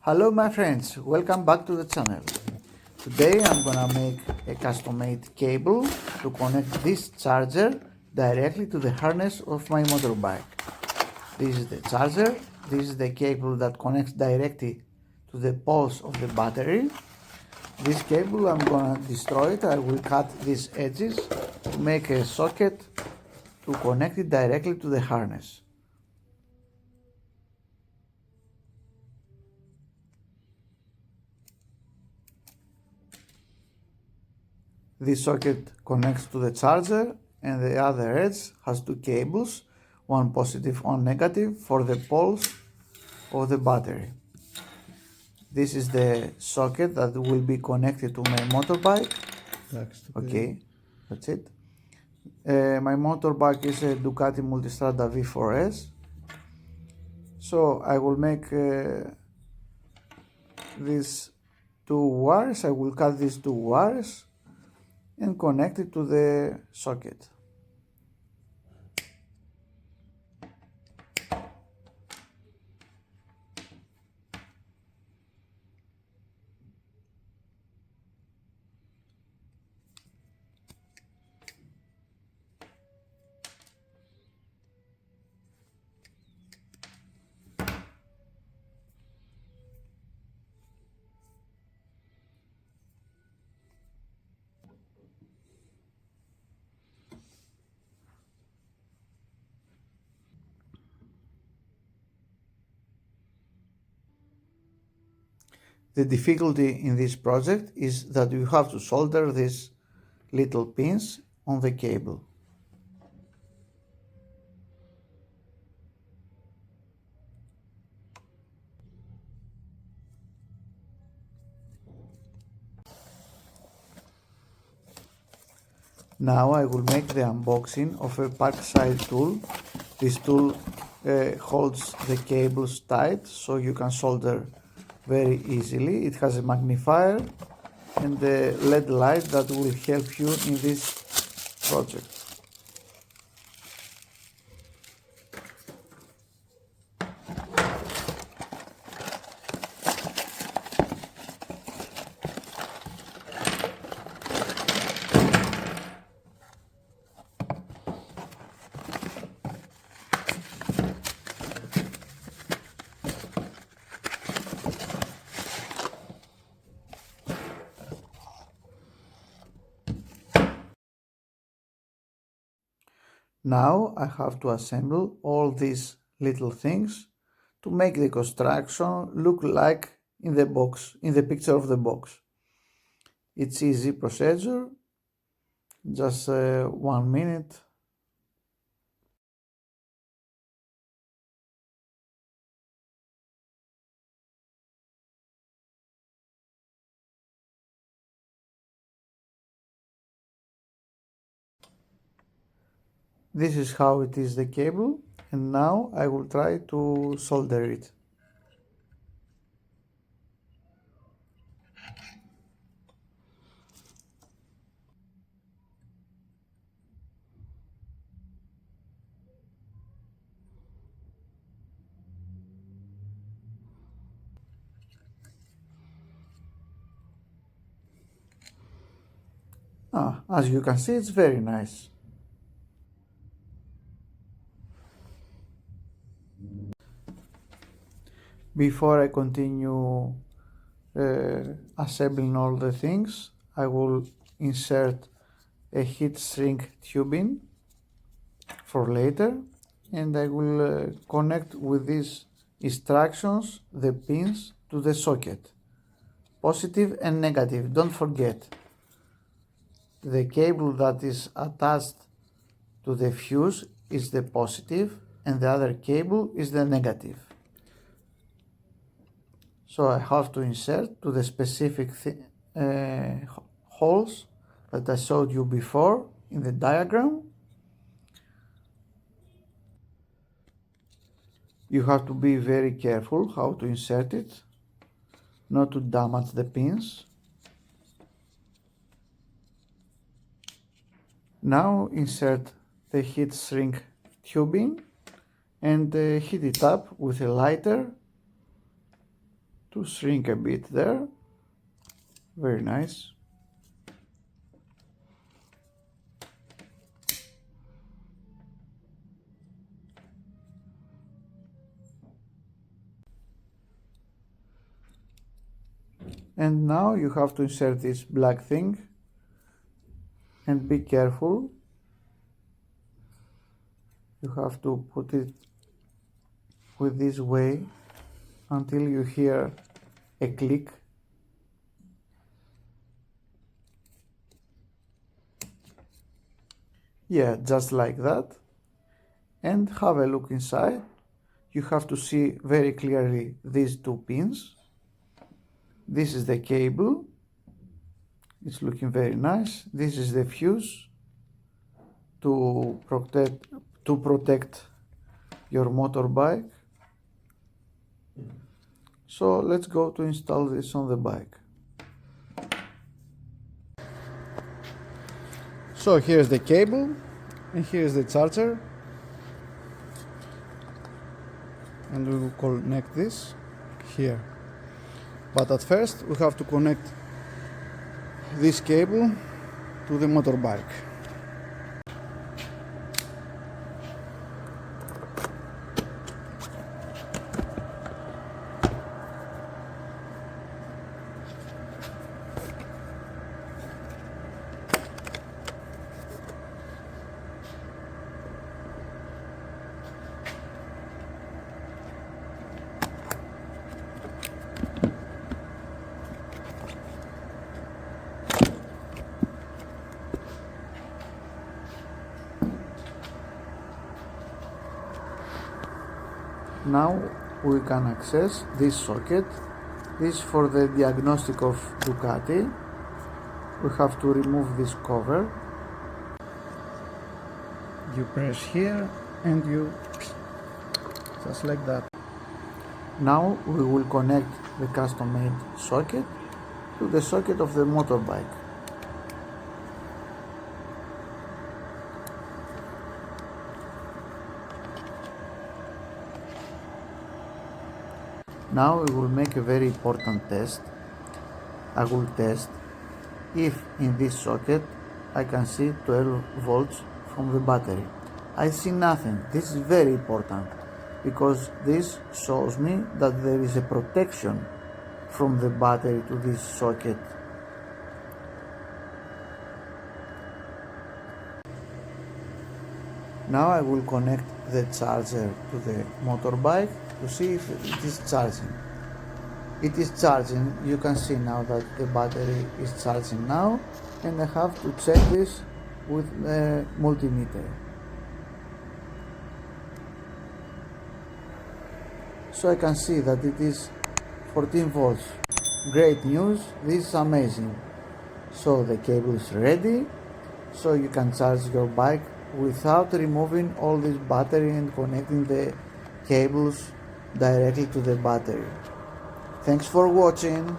Hello my friends, welcome back to the channel. Today I'm gonna make a custom-made cable to connect this charger directly to the harness of my motorbike. This is the charger, this is the cable that connects directly to the poles of the battery. This cable I'm gonna destroy it, I will cut these edges to make a socket to connect it directly to the harness. This socket connects to the charger and the other edge has two cables, one positive, one negative, for the poles of the battery. This is the socket that will be connected to my motorbike. Okay, that's it. My motorbike is a Ducati multistrada V4S. So I will make these two wires, I will cut these two wires and connect it to the socket. The difficulty in this project is that you have to solder these little pins on the cable. Now I will make the unboxing of a parkside tool. This tool holds the cables tight so you can solder very easily. It has a magnifier and a LED light that will help you in this project. Now I have to assemble all these little things to make the construction look like in the box, in the picture of the box. It's easy procedure, just 1 minute. This is how it is, the cable, and now I will try to solder it. As you can see, it's very nice. Before I continue assembling all the things, I will insert a heat shrink tubing for later, and I will connect with these instructions the pins to the socket, positive and negative. Don't forget, the cable that is attached to the fuse is the positive and the other cable is the negative. So I have to insert to the specific holes that I showed you before in the diagram. You have to be very careful how to insert it, not to damage the pins. Now insert the heat shrink tubing and heat it up with a lighter to shrink a bit there. Very nice. And now you have to insert this black thing, and be careful. You have to put it with this way until you hear a click. Yeah, just like that. And have a look inside. You have to see very clearly these two pins. This is the cable. It's looking very nice. This is the fuse to protect your motorbike. So let's go to install this on the bike. So here's the cable and here's the charger, and we will connect this here. But at first we have to connect this cable to the motorbike. Now we can access this socket. This is for the diagnostic of Ducati. We have to remove this cover. You press here and you just like that. Now we will connect the custom-made socket to the socket of the motorbike. Now we will make a very important test. I will test if in this socket I can see 12 volts from the battery. I see nothing. This is very important because this shows me that there is a protection from the battery to this socket. Now I will connect the charger to the motorbike to see if it is charging. It is charging. You can see now that the battery is charging now, and I have to check this with a multimeter. So I can see that it is 14 volts. Great news, this is amazing. So the cable is ready, so you can charge your bike without removing all this battery and connecting the cables directly to the battery. Thanks for watching.